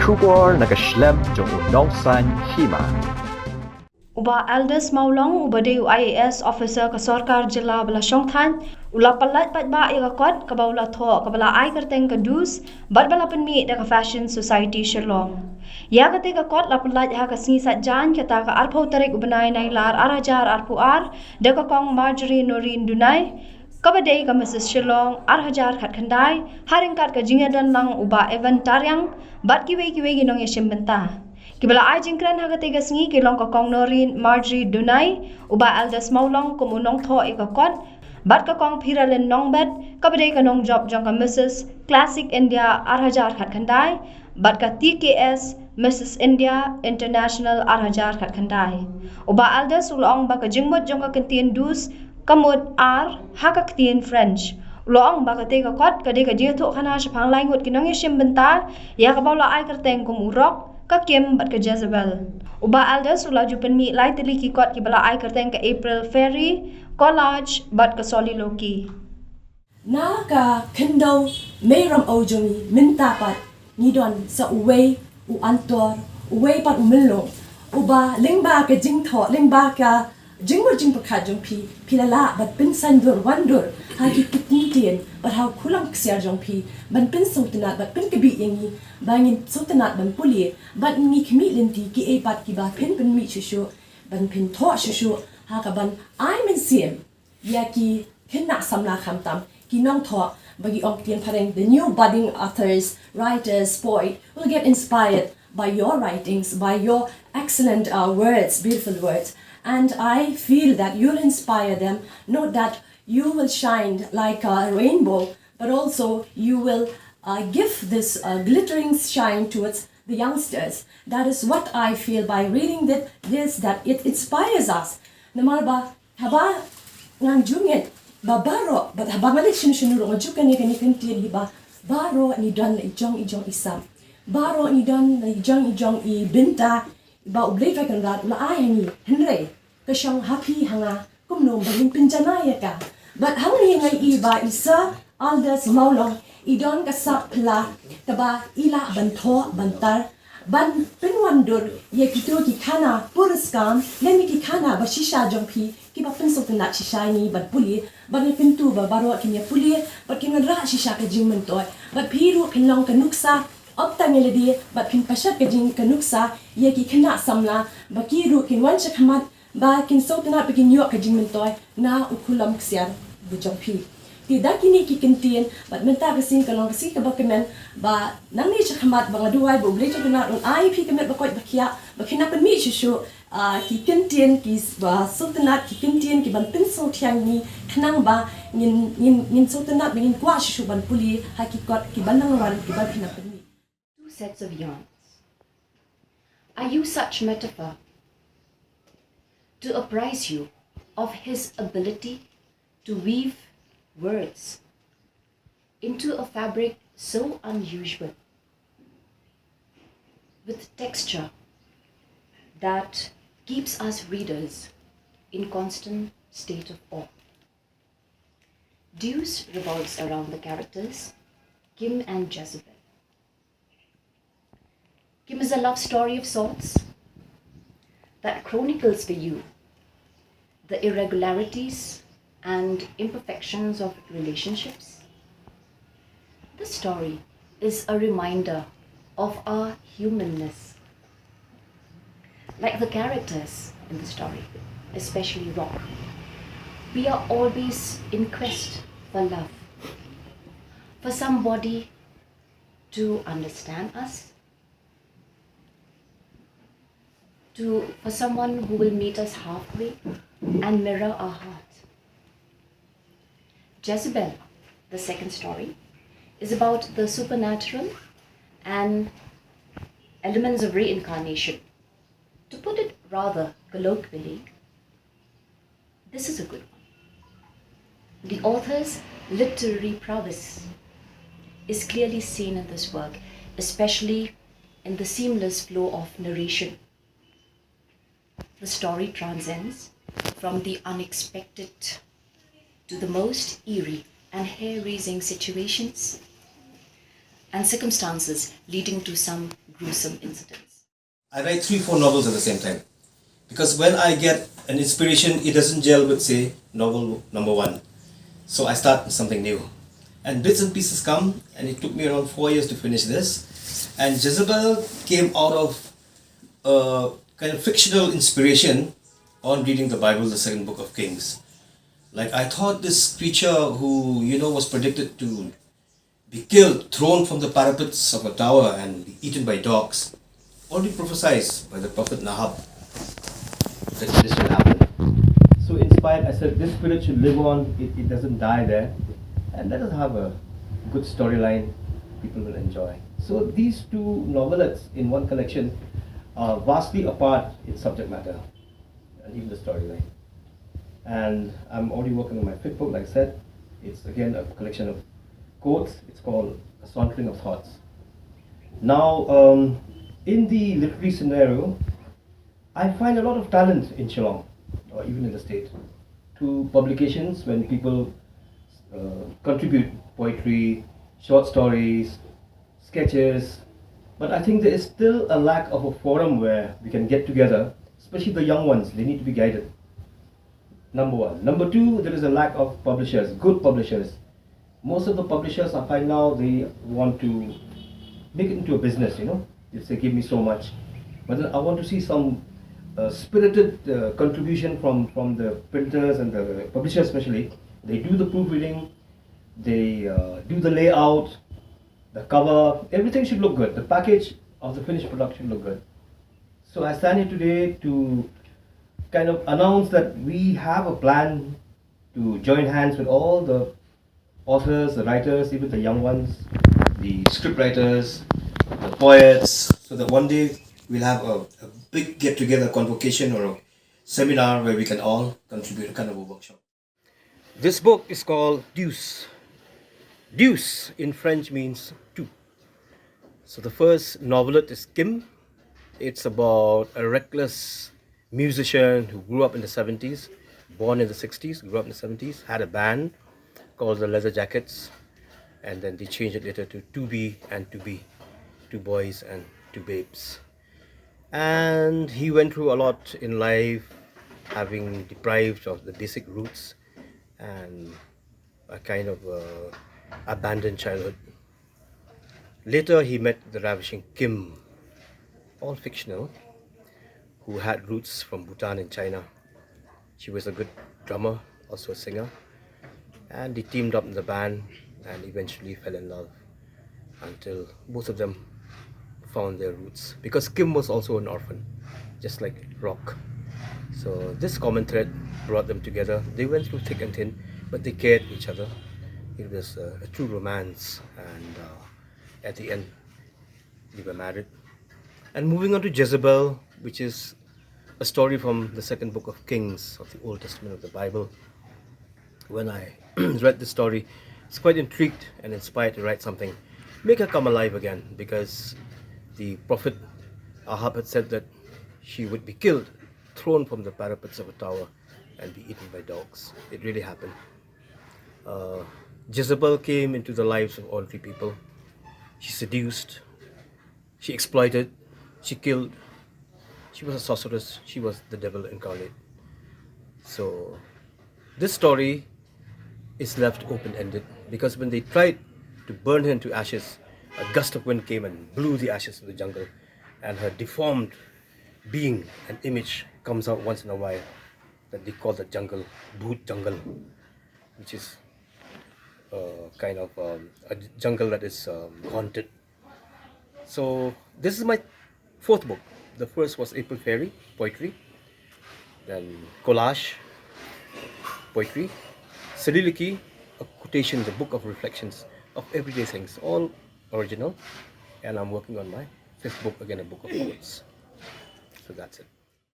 Shubor nagaslem jong unongsan Hima. Uba Aldous maulong uba de IAS officer ka sarkar jilla bala shongthan ula palat pat ba iga kot ka baula tho ka bala ai kerteng ka dus bat bala penmi da ka fashion society Shillong. Ya ka te ka kot la palat ha ka singi sat jan ka ta ka arpau tarik ubanai nai lar arajar arpuar da ka kong Marjorie Norin Dunai kabadai ka Mrs. Shillong arhajar khat khandai haring kat ka jingadan lang uba Evan Taryang bat kiwe ginong yashim benta. Kibala ay jingkran hagatiga singi kilong kakong Norin Marjorie Dunai uba Aldous maulong kumunong tho ikakot bat kakong Piralin Nongbet kabadai kanong job jong ka Mrs. Classic India arhajar khat khandai bat ka TKS Mrs. India International arhajar khat khandai uba Aldous ulong ba ka Jingmut jong ka kentin dus kamut ar hakaktin French ulong ba ka te kakot kadai ka jingtho khana shapang langut kinong yashim benta ya kabawla ay kerteng kumurok ka Kim bat ka Jezebel. Uba Aldous ula jupen mi lai tili ki kot ki bala ai kerteng ka April Ferry, Collage bat ka Soliloki. Na ka kendo mayram ojumi mintapat nidon sa uway u antor uway pat umilong uba lingba ka jingtho lingba ka Jingpyrkhat jong pilala bat pinsan dur wandur hagi kitintin bat hau kulang ksiar jong ban pin sautanat bat pin kebi yangi bangin sautanat ban puli bat ni kmi linti ki e bat ki ba pin mi shushu ban pin tho shushu haga ban I Mynsiem yaki kena samla khamtam ki nong tho bagi ong tian pareng the new budding authors writers poet will get inspired by your writings by your excellent words beautiful words. And I feel that you'll inspire them, not that you will shine like a rainbow, but also you will give this glittering shine towards the youngsters. That is what I feel by reading this, that it inspires us. Namalba, haba ngang jungit, babaro, but haba malik shunshunuro, jukan ni kantin hiba, baro ni don ijong isam, baro ni don ijong I binta, ba ublay kan rat ula ay ni henry kasyang happy hanga kumnom baging pinjanaya ka but hangi ngay iba isa Aldous maulong idon kasap pla taba ila bantho bantar ban pinwandur ye kito ki kana puraskam lemi ki kana ba shisha jongpi ki ba pinso na shisha ni ban puli ban pintu ba baro kinya puli ba kinra shisha ka jingmentoy ba piru kinlong kanuksa optangilidi bat kin pashat ka jing kanuksa ye ki khana samla ba ki ru kin wan shakhamat ba kin sotna begin yo ka jing mentoy na ukulam ksiar bu jongpi ti dakini ki kintin bat menta ka sing kalong si ka bakemen ba nangni shakhamat ba ngaduai bu ble chakna un ai pi kemet ba koy bakia ba khinapan mi shushu ki kintin ki ba sotna ki kintin ki ban pin so thiang ni khnang ba ngin sotna begin kwa shushu ban puli hakikot ki banang ran ki ban khinapan sets of yarns. I use such metaphor to apprise you of his ability to weave words into a fabric so unusual, with texture that keeps us readers in constant state of awe. Deuce revolves around the characters Kim and Jezebel. Kim is a love story of sorts that chronicles for you the irregularities and imperfections of relationships. This story is a reminder of our humanness. Like the characters in the story, especially Rock, we are always in quest for love, for somebody to understand us, for someone who will meet us halfway and mirror our heart. Jezebel, the second story, is about the supernatural and elements of reincarnation. To put it rather colloquially, this is a good one. The author's literary prowess is clearly seen in this work, especially in the seamless flow of narration. The story transcends from the unexpected to the most eerie and hair-raising situations and circumstances leading to some gruesome incidents. I write 3-4 novels at the same time. Because when I get an inspiration, it doesn't gel with, say, novel number 1. So I start something new. And bits and pieces come, and it took me around 4 years to finish this. And Jezebel came out of a kind of fictional inspiration on reading the Bible, the second book of Kings. Like, I thought this creature who, was predicted to be killed, thrown from the parapets of a tower and be eaten by dogs, already prophesied by the prophet Nahab that this will happen. So inspired, I said, this spirit should live on, it doesn't die there, and let us have a good storyline people will enjoy. So these two novelettes in one collection are vastly apart in subject matter and even the storyline. And I'm already working on my fifth book, like I said. It's again a collection of quotes. It's called A Sauntering of Thoughts. Now, in the literary scenario, I find a lot of talent in Shillong, or even in the state, through publications when people contribute poetry, short stories, sketches. But I think there is still a lack of a forum where we can get together, especially the young ones. They need to be guided. Number 1. Number 2, there is a lack of publishers, good publishers. Most of the publishers I find now, they want to make it into a business, They say, give me so much. But then I want to see some spirited contribution from the printers and the publishers especially. They do the proofreading, they do the layout, the cover, everything should look good. The package of the finished product should look good. So I stand here today to kind of announce that we have a plan to join hands with all the authors, the writers, even the young ones, the script writers, the poets, so that one day we'll have a big get-together convocation or a seminar where we can all contribute, a kind of a workshop. This book is called Deuce. Deuce in French means two. So the first novelette is Kim. It's about a reckless musician who grew up in the 70s, born in the 60s, grew up in the 70s, had a band called the Leather Jackets, and then they changed it later to 2B and 2B, 2 boys and 2 babes. And he went through a lot in life, having deprived of the basic roots and a kind of abandoned childhood. Later he met the ravishing Kim, all fictional, who had roots from Bhutan in China. She was a good drummer, also a singer, and they teamed up in the band and eventually fell in love until both of them found their roots, because Kim was also an orphan, just like Rock. So this common thread brought them together. They went through thick and thin, but they cared each other. It was a true romance, and at the end they were married. And moving on to Jezebel, which is a story from the second book of Kings of the Old Testament of the Bible. When I read this story, I was quite intrigued and inspired to write something, make her come alive again, because the prophet Ahab had said that she would be killed, thrown from the parapets of a tower and be eaten by dogs. It really happened. Jezebel came into the lives of ordinary people. She seduced, she exploited, she killed. She was a sorceress. She was the devil incarnate. So this story is left open-ended, because when they tried to burn her into ashes, a gust of wind came and blew the ashes to the jungle, and her deformed being and image comes out once in a while, that they call the jungle, Bhoot jungle, which is kind of a jungle that is haunted. So this is my fourth book. The first was April Fairy, poetry, then collage, poetry, soliloquy, a quotation, the book of reflections of everyday things, all original. And I'm working on my fifth book, again a book of poets. So that's it.